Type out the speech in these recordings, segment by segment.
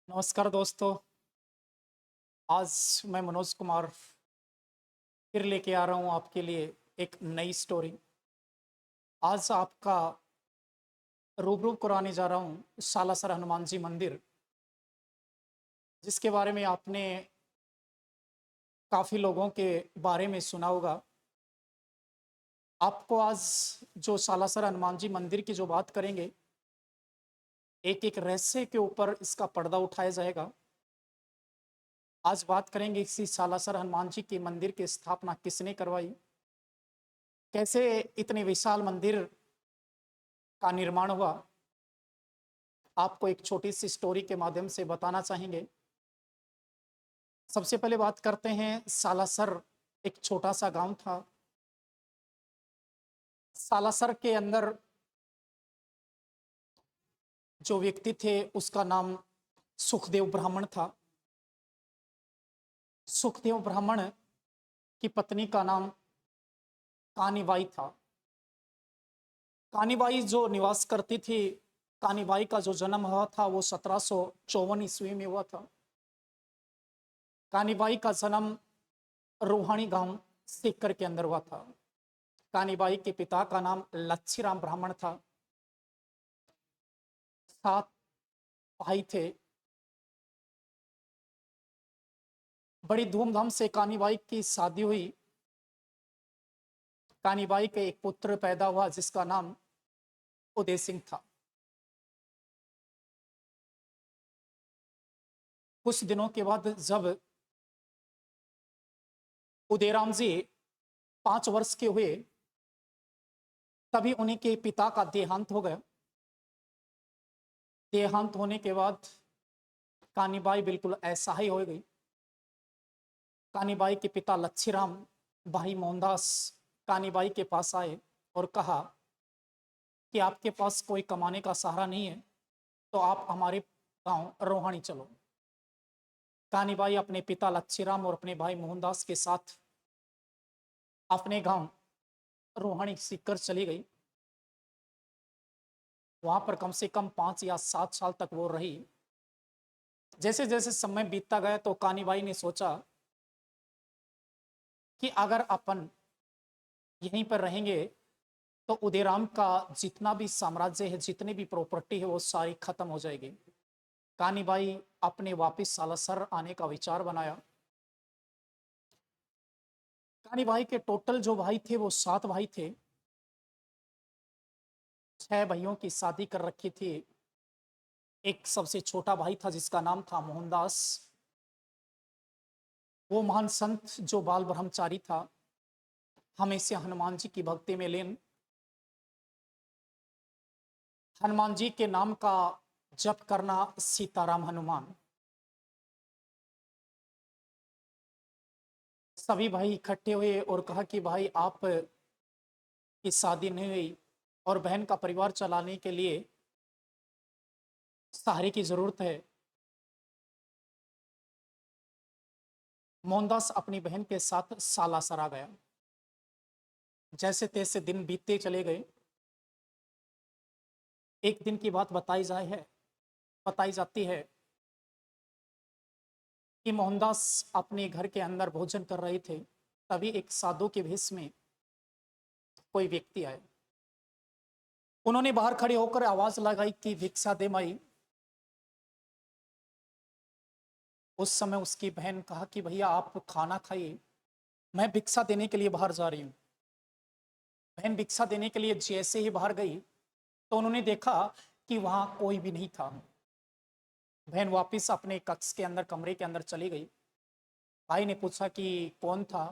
नमस्कार दोस्तों। आज मैं मनोज कुमार फिर लेके आ रहा हूँ आपके लिए एक नई स्टोरी। आज आपका रूबरू कराने जा रहा हूँ सालासर हनुमान जी मंदिर, जिसके बारे में आपने काफ़ी लोगों के बारे में सुना होगा। आपको आज जो सालासर हनुमान जी मंदिर की जो बात करेंगे, एक एक रहस्य के ऊपर इसका पर्दा उठाया जाएगा। आज बात करेंगे इसी सालासर हनुमान जी के मंदिर की स्थापना किसने करवाई, कैसे इतने विशाल मंदिर का निर्माण हुआ। आपको एक छोटी सी स्टोरी के माध्यम से बताना चाहेंगे। सबसे पहले बात करते हैं सालासर, एक छोटा सा गांव था। सालासर के अंदर जो व्यक्ति थे उसका नाम सुखदेव ब्राह्मण था। सुखदेव ब्राह्मण की पत्नी का नाम कानीबाई था। कानीबाई जो निवास करती थी, कानीबाई का जो जन्म हुआ था वो 1754 ईस्वी में हुआ था। कानीबाई का जन्म रोहाणी गांव सीकर के अंदर हुआ था। कानीबाई के पिता का नाम लच्छीराम ब्राह्मण था। 7 भाई थे। बड़ी धूमधाम से कानीबाई की शादी हुई। कानीबाई के एक पुत्र पैदा हुआ जिसका नाम उदय सिंह था। कुछ दिनों के बाद जब उदयराम जी 5 वर्ष के हुए, तभी उन्हीं के पिता का देहांत हो गया। देहांत होने के बाद कानीबाई बिल्कुल असहाय हो गई। कानीबाई के पिता लच्छीराम भाई मोहनदास कानीबाई के पास आए और कहा कि आपके पास कोई कमाने का सहारा नहीं है, तो आप हमारे गांव रोहाणी चलो। कानीबाई अपने पिता लच्छीराम और अपने भाई मोहनदास के साथ अपने गांव रोहाणी सीकर चली गई। वहां पर कम से कम 5 या 7 साल तक वो रही। जैसे जैसे समय बीतता गया तो कानीबाई ने सोचा कि अगर अपन यहीं पर रहेंगे तो उदयराम का जितना भी साम्राज्य है, जितनी भी प्रॉपर्टी है, वो सारी खत्म हो जाएगी। कानीबाई अपने वापिस सालासर आने का विचार बनाया। कानीबाई के टोटल जो भाई थे वो 7 भाई थे। 6 भाइयों की शादी कर रखी थी। एक सबसे छोटा भाई था जिसका नाम था मोहनदास। वो महान संत जो बाल ब्रह्मचारी था, हमेशा हनुमान जी की भक्ति में लीन, हनुमान जी के नाम का जप करना, सीताराम हनुमान। सभी भाई इकट्ठे हुए और कहा कि भाई आप की शादी नहीं हुई और बहन का परिवार चलाने के लिए सहारे की जरूरत है। मोहनदास अपनी बहन के साथ सालासर आ गया। जैसे तैसे दिन बीतते चले गए। एक दिन की बात बताई जाती है कि मोहनदास अपने घर के अंदर भोजन कर रहे थे। तभी एक साधु के भेष में कोई व्यक्ति आए। उन्होंने बाहर खड़े होकर आवाज लगाई कि भिक्षा दे माई। उस समय उसकी बहन कहा कि भैया आप खाना खाइए, मैं भिक्षा देने के लिए बाहर जा रही हूँ। बहन भिक्षा देने के लिए जैसे ही बाहर गई तो उन्होंने देखा कि वहां कोई भी नहीं था। बहन वापस अपने कक्ष के अंदर, कमरे के अंदर चली गई। भाई ने पूछा कि कौन था,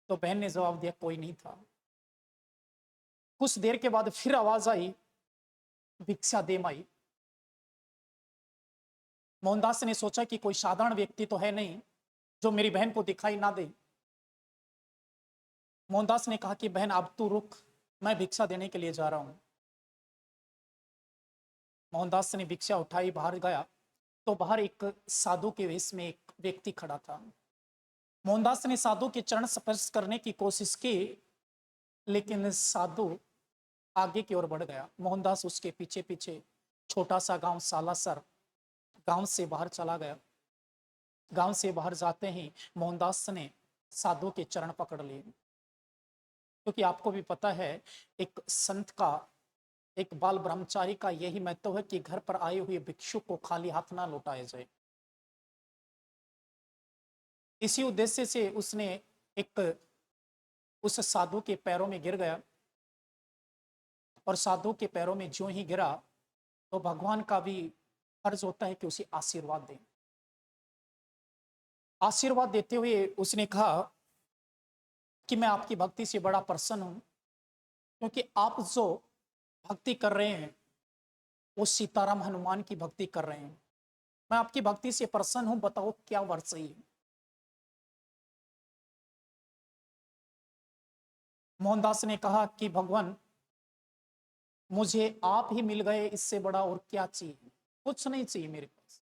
तो बहन ने जवाब दिया कोई नहीं था। कुछ देर के बाद फिर आवाज आई, भिक्षा दे माई। मोहनदास ने सोचा कि कोई साधारण व्यक्ति तो है नहीं जो मेरी बहन को दिखाई ना दे। मोहनदास ने कहा कि बहन अब तू रुक, मैं भिक्षा देने के लिए जा रहा हूं। मोहनदास ने भिक्षा उठाई, बाहर गया तो बाहर एक साधु के वेश में एक व्यक्ति खड़ा था। मोहनदास ने साधु के चरण स्पर्श करने की कोशिश की, लेकिन साधु आगे की ओर बढ़ गया। मोहनदास उसके पीछे पीछे छोटा सा गांव सालासर गांव से बाहर चला गया। गांव से बाहर जाते ही मोहनदास ने साधु के चरण पकड़ लिए, क्योंकि आपको भी पता है एक संत का, एक बाल ब्रह्मचारी का यही महत्व है कि घर पर आए हुए भिक्षु को खाली हाथ ना लौटाया जाए। इसी उद्देश्य से उसने एक उस साधु के पैरों में गिर गया, और साधु के पैरों में जो ही गिरा तो भगवान का भी फर्ज होता है कि उसे आशीर्वाद दें। आशीर्वाद देते हुए उसने कहा कि मैं आपकी भक्ति से बड़ा प्रसन्न हूं, क्योंकि आप जो भक्ति कर रहे हैं वो सीताराम हनुमान की भक्ति कर रहे हैं। मैं आपकी भक्ति से प्रसन्न हूं, बताओ क्या वर चाहिए। मोहनदास ने कहा कि भगवान मुझे आप ही मिल गए, इससे बड़ा और क्या चाहिए। कुछ नहीं चाहिए मेरे पास।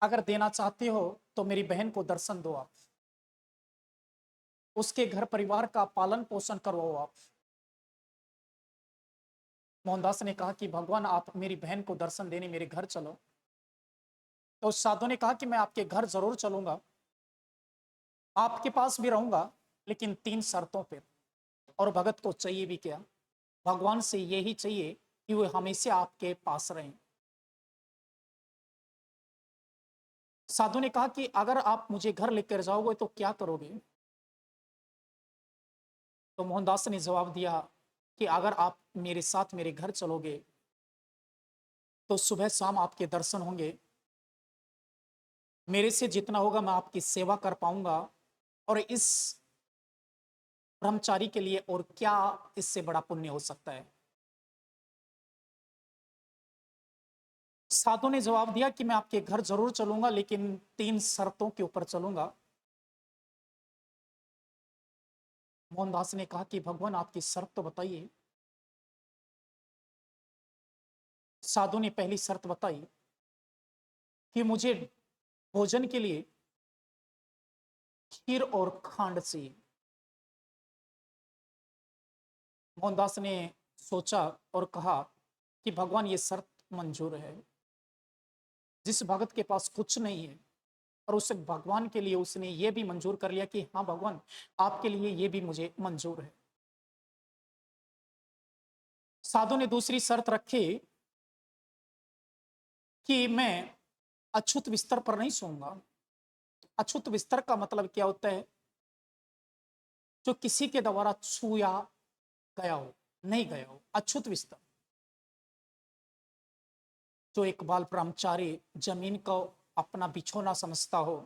अगर देना चाहते हो तो मेरी बहन को दर्शन दो आप, उसके घर परिवार का पालन पोषण करवाओ आप। मोहनदास ने कहा कि भगवान आप मेरी बहन को दर्शन देने मेरे घर चलो। तो उस साधु ने कहा कि मैं आपके घर जरूर चलूंगा, आपके पास भी रहूंगा, लेकिन 3 शर्तों पर। और भगत को चाहिए भी क्या, भगवान से यही चाहिए कि वो हमेशा आपके पास रहें। साधु ने कहा कि अगर आप मुझे घर लेकर जाओगे तो क्या करोगे। तो मोहनदास ने जवाब दिया कि अगर आप मेरे साथ मेरे घर चलोगे तो सुबह शाम आपके दर्शन होंगे, मेरे से जितना होगा मैं आपकी सेवा कर पाऊंगा, और इस ब्रह्मचारी के लिए और क्या इससे बड़ा पुण्य हो सकता है। साधु ने जवाब दिया कि मैं आपके घर जरूर चलूंगा, लेकिन 3 शर्तों के ऊपर चलूंगा। मोहनदास ने कहा कि भगवान आपकी शर्त तो बताइए। साधु ने पहली शर्त बताई कि मुझे भोजन के लिए खीर और खांड चाहिए। मोहनदास ने सोचा और कहा कि भगवान ये शर्त मंजूर है। जिस भगत के पास कुछ नहीं है और उस भगवान के लिए उसने ये भी मंजूर कर लिया कि हाँ भगवान आपके लिए ये भी मुझे मंजूर है। साधु ने दूसरी शर्त रखी कि मैं अछूत बिस्तर पर नहीं सोऊंगा। अछूत बिस्तर का मतलब क्या होता है, जो किसी के द्वारा छुया गया हो, नहीं गया हो, अछूत बिस्तर। जो एक बाल ब्रह्मचारी जमीन को अपना बिछौना समझता हो,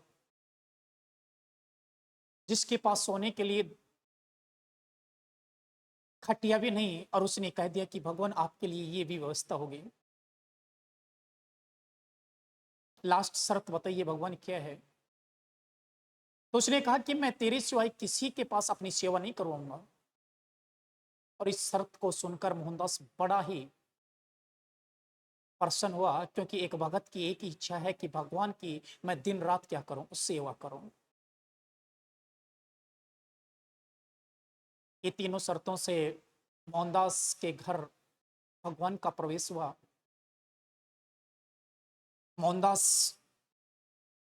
जिसके पास सोने के लिए खटिया भी नहीं, और उसने कह दिया कि भगवान आपके लिए ये भी व्यवस्था होगी। लास्ट शर्त बताइए भगवान क्या है। तो उसने कहा कि मैं तेरे सिवाय किसी के पास अपनी सेवा नहीं करवाऊंगा। और इस शर्त को सुनकर मोहनदास बड़ा ही प्रसन्न हुआ, क्योंकि एक भगत की एक ही इच्छा है कि भगवान की मैं दिन रात क्या करूं, सेवा करूं। ये तीनों शर्तों से मोहनदास के घर भगवान का प्रवेश हुआ। मोहनदास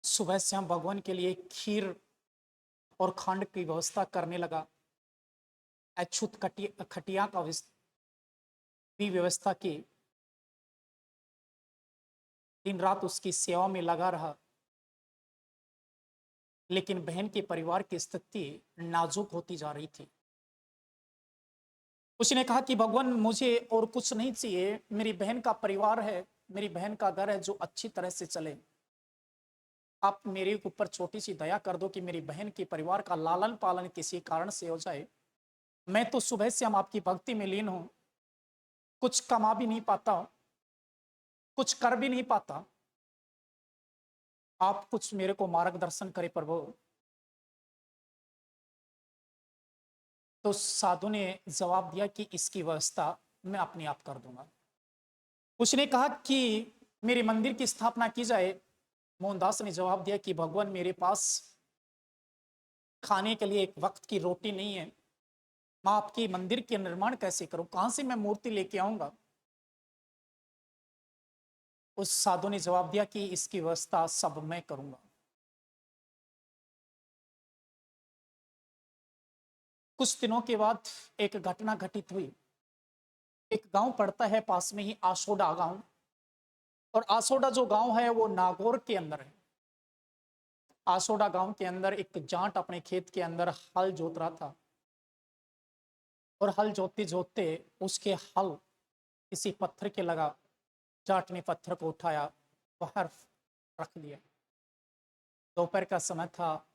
सुबह शाम भगवान के लिए खीर और खंड की व्यवस्था करने लगा। अछूत खटिया का भी व्यवस्था की। दिन रात उसकी सेवा में लगा रहा। लेकिन बहन के परिवार की स्थिति नाजुक होती जा रही थी। उसने कहा कि भगवान मुझे और कुछ नहीं चाहिए, मेरी बहन का परिवार है, मेरी बहन का घर है जो अच्छी तरह से चले। आप मेरे ऊपर छोटी सी दया कर दो कि मेरी बहन के परिवार का लालन पालन किसी कारण से हो जाए। मैं तो सुबह से हम आपकी भक्ति में लीन हूं, कुछ कमा भी नहीं पाता, कुछ कर भी नहीं पाता। आप कुछ मेरे को मार्गदर्शन करें प्रभु। तो साधु ने जवाब दिया कि इसकी व्यवस्था मैं अपने आप कर दूंगा। उसने कहा कि मेरे मंदिर की स्थापना की जाए। मोहनदास ने जवाब दिया कि भगवान मेरे पास खाने के लिए एक वक्त की रोटी नहीं है, मैं आपकी मंदिर के निर्माण कैसे करूं, कहां से मैं मूर्ति लेके आऊंगा। उस साधु ने जवाब दिया कि इसकी व्यवस्था सब मैं करूंगा। कुछ दिनों के बाद एक घटना घटित हुई। एक गांव पड़ता है पास में ही, आसोडा गांव। और आसोडा जो गांव है वो नागौर के अंदर है। आसोडा गांव के अंदर एक जाट अपने खेत के अंदर हल जोत रहा था। और हल जोतते जोतते उसके हल किसी पत्थर के लगा। जाट ने पत्थर को उठाया, बाहर रख दिया। दोपहर का समय था।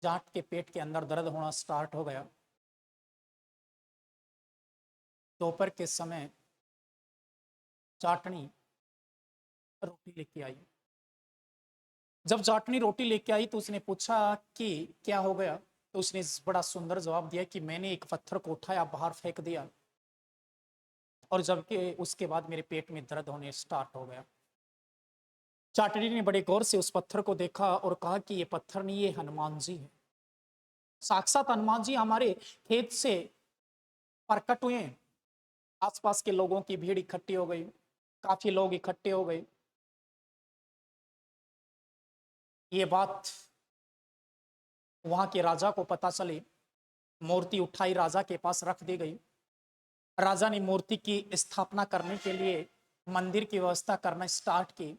जाट के पेट के अंदर दर्द होना स्टार्ट हो गया। दोपहर के समय जाटनी रोटी लेके आई। जब जाटनी रोटी लेके आई तो उसने पूछा कि क्या हो गया। तो उसने बड़ा सुंदर जवाब दिया कि मैंने एक पत्थर को उठाया, बाहर फेंक दिया, और जबकि उसके बाद मेरे पेट में दर्द होने स्टार्ट हो गया। जाटनी ने बड़े गौर से उस पत्थर को देखा और कहा कि ये पत्थर नहीं, ये हनुमान जी है। साक्षात हनुमान जी हमारे खेत से प्रकट हुए। आसपास के लोगों की भीड़ इकट्ठी हो गई, काफी लोग इकट्ठे हो गए। ये बात वहां के राजा को पता चली। मूर्ति उठाई, राजा के पास रख दी गई। राजा ने मूर्ति की स्थापना करने के लिए मंदिर की व्यवस्था करना स्टार्ट की।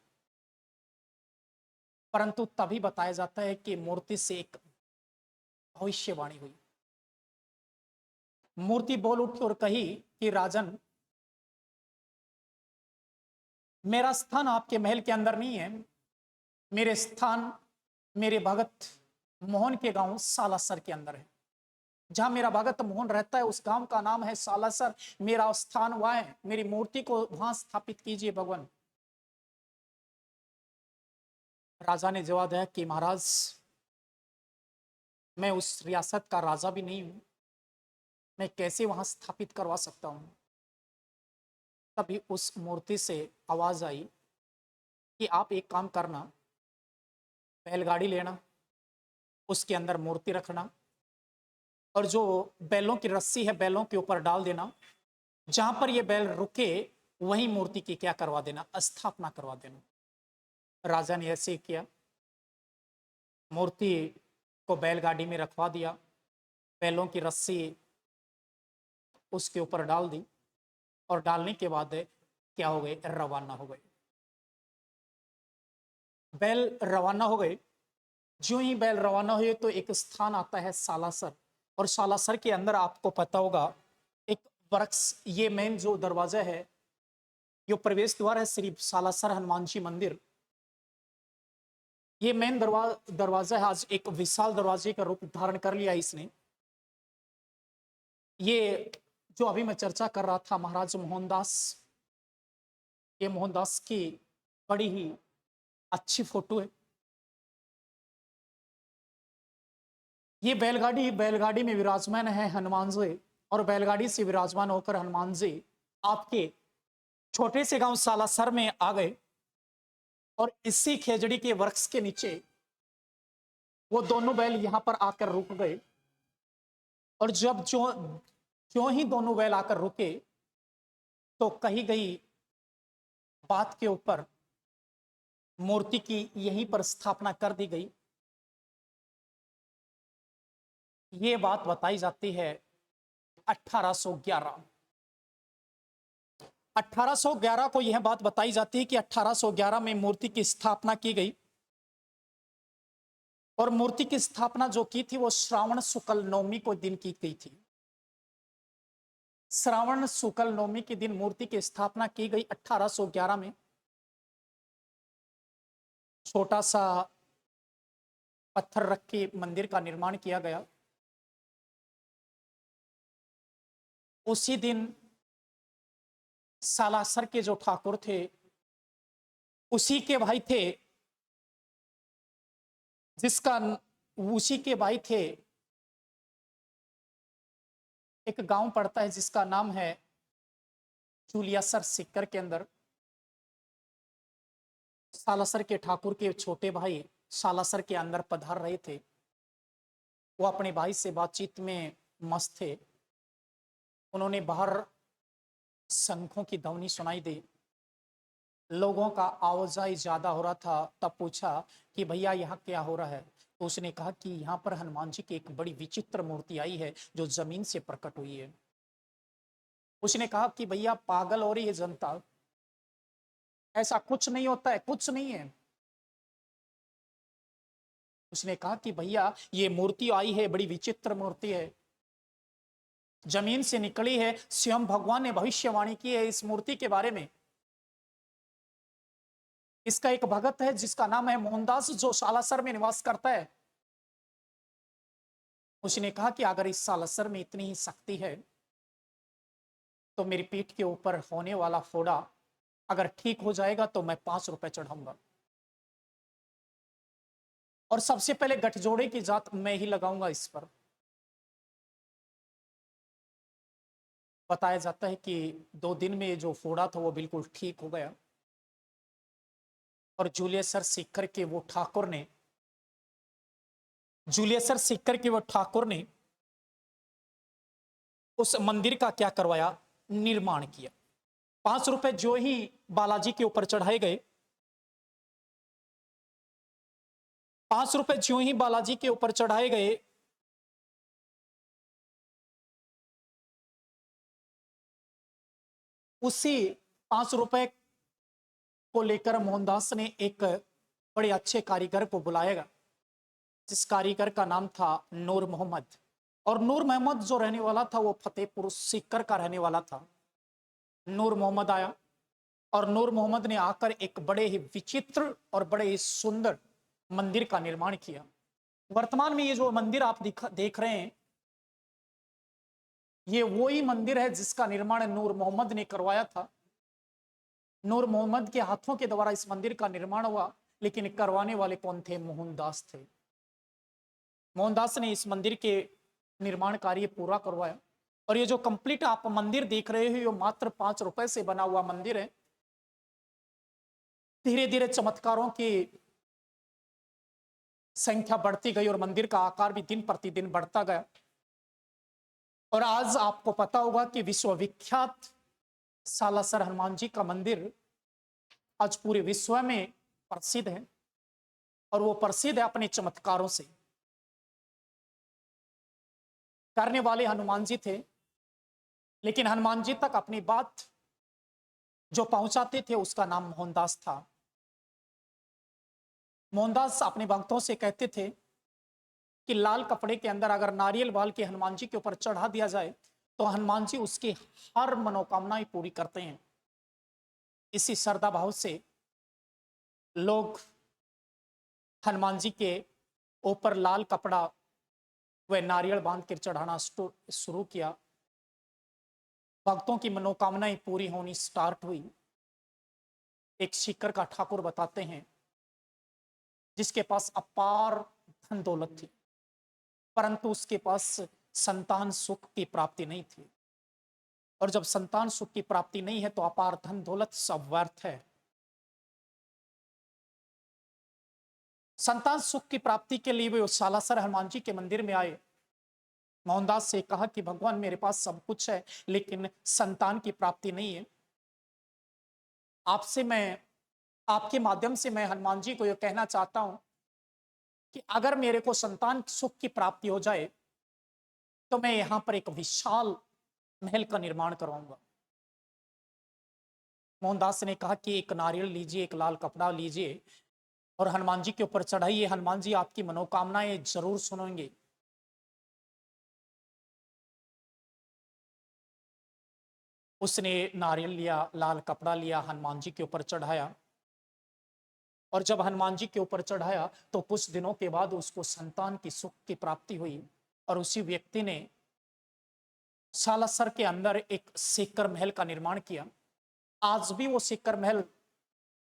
परंतु तभी बताया जाता है कि मूर्ति से एक भविष्यवाणी हुई। मूर्ति बोल उठी और कही कि राजन, मेरा स्थान आपके महल के अंदर नहीं है। मेरे स्थान मेरे भगत मोहन के गांव सालासर के अंदर है। जहां मेरा भगत मोहन रहता है उस गांव का नाम है सालासर। मेरा स्थान वहां है। मेरी मूर्ति को वहां स्थापित कीजिए भगवान। राजा ने जवाब दिया कि महाराज, मैं उस रियासत का राजा भी नहीं हूं, मैं कैसे वहां स्थापित करवा सकता हूं। तभी उस मूर्ति से आवाज आई कि आप एक काम करना, बैलगाड़ी लेना, उसके अंदर मूर्ति रखना, और जो बैलों की रस्सी है बैलों के ऊपर डाल देना। जहां पर ये बैल रुके वहीं मूर्ति की क्या करवा देना, स्थापना करवा देना। राजा ने ऐसे ही किया। मूर्ति को बैलगाड़ी में रखवा दिया, बैलों की रस्सी उसके ऊपर डाल दी, और डालने के बाद क्या हो गए, रवाना हो गए। बैल रवाना हो गए। जो ही बैल रवाना हुए तो एक स्थान आता है सालासर। और सालासर के अंदर आपको पता होगा एक वृक्ष, ये मेन जो दरवाजा है, जो प्रवेश द्वार है श्री सालासर हनुमान जी मंदिर, ये मेन दरवाजा है। आज एक विशाल दरवाजे का रूप धारण कर लिया इसने। ये जो अभी मैं चर्चा कर रहा था महाराज मोहनदास, ये मोहनदास की बड़ी ही अच्छी फोटो है। ये बैलगाड़ी में विराजमान है हनुमान जी। और बैलगाड़ी से विराजमान होकर हनुमान जी आपके छोटे से गांव सालासर में आ गए। और इसी खेजड़ी के वृक्ष के नीचे वो दोनों बैल यहां पर आकर रुक गए। और जब जो ही दोनों बैल आकर रुके तो कही गई बात के ऊपर मूर्ति की यहीं पर स्थापना कर दी गई। ये बात बताई जाती है 1811। 1811 को यह बात बताई जाती है कि 1811 में मूर्ति की स्थापना की गई। और मूर्ति की स्थापना जो की थी वो श्रावण शुक्ल नवमी को दिन की गई थी। श्रावण शुक्ल नवमी के दिन मूर्ति की स्थापना की गई 1811 में। छोटा सा पत्थर रख के मंदिर का निर्माण किया गया। उसी दिन सालासर के जो ठाकुर थे उसी के भाई थे, जिसका उसी के भाई थे, एक गांव पड़ता है जिसका नाम है चुलियासर सिक्कर के अंदर। सालासर के ठाकुर के छोटे भाई सालासर के अंदर पधार रहे थे। वो अपने भाई से बातचीत में मस्त थे। उन्होंने बाहर शंखों की ध्वनि सुनाई दी। लोगों का आवाजाही ज्यादा हो रहा था, तब पूछा कि भैया यहाँ क्या हो रहा है। तो उसने कहा कि यहाँ पर हनुमान जी की एक बड़ी विचित्र मूर्ति आई है जो जमीन से प्रकट हुई है। उसने कहा कि भैया पागल हो रही है जनता, ऐसा कुछ नहीं होता है, कुछ नहीं है। उसने कहा कि भैया ये मूर्ति आई है, बड़ी विचित्र मूर्ति है, जमीन से निकली है, स्वयं भगवान ने भविष्यवाणी की है इस मूर्ति के बारे में। इसका एक भगत है जिसका नाम है मोहनदास, जो सालासर में निवास करता है। उसने कहा कि अगर इस सालासर में इतनी ही शक्ति है तो मेरी पीठ के ऊपर होने वाला फोड़ा अगर ठीक हो जाएगा तो मैं 5 रुपए चढ़ाऊंगा, और सबसे पहले गठजोड़े की जात मैं ही लगाऊंगा इस पर। बताया जाता है कि 2 दिन में जो फोड़ा था वो बिल्कुल ठीक हो गया, और जूलियसर सीख करके वो ठाकुर ने जूलियसर सीख करके वो ठाकुर ने उस मंदिर का क्या करवाया, निर्माण किया। 5 रुपए जो ही बालाजी के ऊपर चढ़ाए गए, 5 रुपए जो ही बालाजी के ऊपर चढ़ाए गए, उसी 5 रुपए को लेकर मोहनदास ने एक बड़े अच्छे कारीगर को बुलाएगा, जिस कारीगर का नाम था नूर मोहम्मद। और नूर मोहम्मद जो रहने वाला था वो फतेहपुर सीकर का रहने वाला था। नूर मोहम्मद आया, और नूर मोहम्मद ने आकर एक बड़े ही विचित्र और बड़े ही सुंदर मंदिर का निर्माण किया। वर्तमान में ये जो मंदिर आप देख रहे हैं, ये वही मंदिर है जिसका निर्माण नूर मोहम्मद ने करवाया था। नूर मोहम्मद के हाथों के द्वारा इस मंदिर का निर्माण हुआ, लेकिन करवाने वाले कौन थे? मोहनदास थे। मोहनदास ने इस मंदिर के निर्माण कार्य पूरा करवाया, और ये जो कंप्लीट आप मंदिर देख रहे हो, ये मात्र 5 रुपए से बना हुआ मंदिर है। धीरे धीरे चमत्कारों की संख्या बढ़ती गई और मंदिर का आकार भी दिन प्रतिदिन बढ़ता गया, और आज आपको पता होगा कि विश्वविख्यात सालासर हनुमान जी का मंदिर आज पूरे विश्व में प्रसिद्ध है, और वो प्रसिद्ध है अपने चमत्कारों से। करने वाले हनुमान जी थे, लेकिन हनुमान जी तक अपनी बात जो पहुंचाते थे उसका नाम मोहनदास था। मोहनदास अपने भक्तों से कहते थे कि लाल कपड़े के अंदर अगर नारियल बाल के हनुमान जी के ऊपर चढ़ा दिया जाए तो हनुमान जी उसकी हर मनोकामनाएं पूरी करते हैं। इसी श्रद्धा भाव से लोग हनुमान जी के ऊपर लाल कपड़ा व नारियल बांध कर चढ़ाना शुरू किया। भक्तों की मनोकामनाएं पूरी होनी स्टार्ट हुई। एक सीकर का ठाकुर बताते हैं जिसके पास अपार धन दौलत थी, परंतु उसके पास संतान सुख की प्राप्ति नहीं थी, और जब संतान सुख की प्राप्ति नहीं है तो अपार धन दौलत सब व्यर्थ है। संतान सुख की प्राप्ति के लिए वे सालासर हनुमान जी के मंदिर में आए। मोहनदास से कहा कि भगवान मेरे पास सब कुछ है लेकिन संतान की प्राप्ति नहीं है। आपसे मैं आपके माध्यम से मैं हनुमान जी को यह कहना चाहता हूं कि अगर मेरे को संतान सुख की प्राप्ति हो जाए तो मैं यहां पर एक विशाल महल का निर्माण करवाऊंगा। मोहनदास ने कहा कि एक नारियल लीजिए, एक लाल कपड़ा लीजिए और हनुमान जी के ऊपर चढ़ाइए, हनुमान जी आपकी मनोकामनाएं जरूर सुनेंगे। उसने नारियल लिया, लाल कपड़ा लिया, हनुमान जी के ऊपर चढ़ाया, और जब हनुमान जी के ऊपर चढ़ाया तो कुछ दिनों के बाद उसको संतान की सुख की प्राप्ति हुई, और उसी व्यक्ति ने सालासर के अंदर एक सीकर महल का निर्माण किया। आज भी वो सीकर महल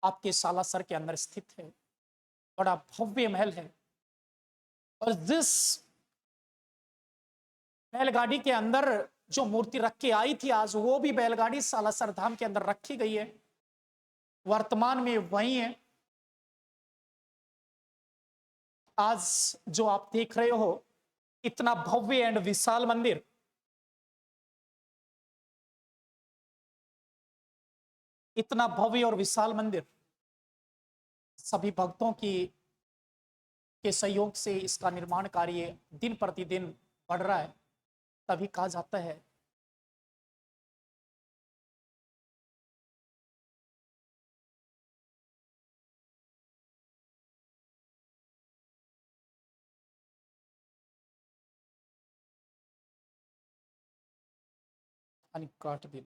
आपके सालासर के अंदर स्थित है। बड़ा भव्य महल है, और जिस बैलगाड़ी के अंदर जो मूर्ति रख के आई थी आज वो भी बैलगाड़ी सालासर धाम के अंदर रखी गई है, वर्तमान में वही है। आज जो आप देख रहे हो इतना भव्य एंड विशाल मंदिर, इतना भव्य और विशाल मंदिर सभी भक्तों की के सहयोग से इसका निर्माण कार्य दिन प्रतिदिन बढ़ रहा है। तभी कहा जाता है काट दे।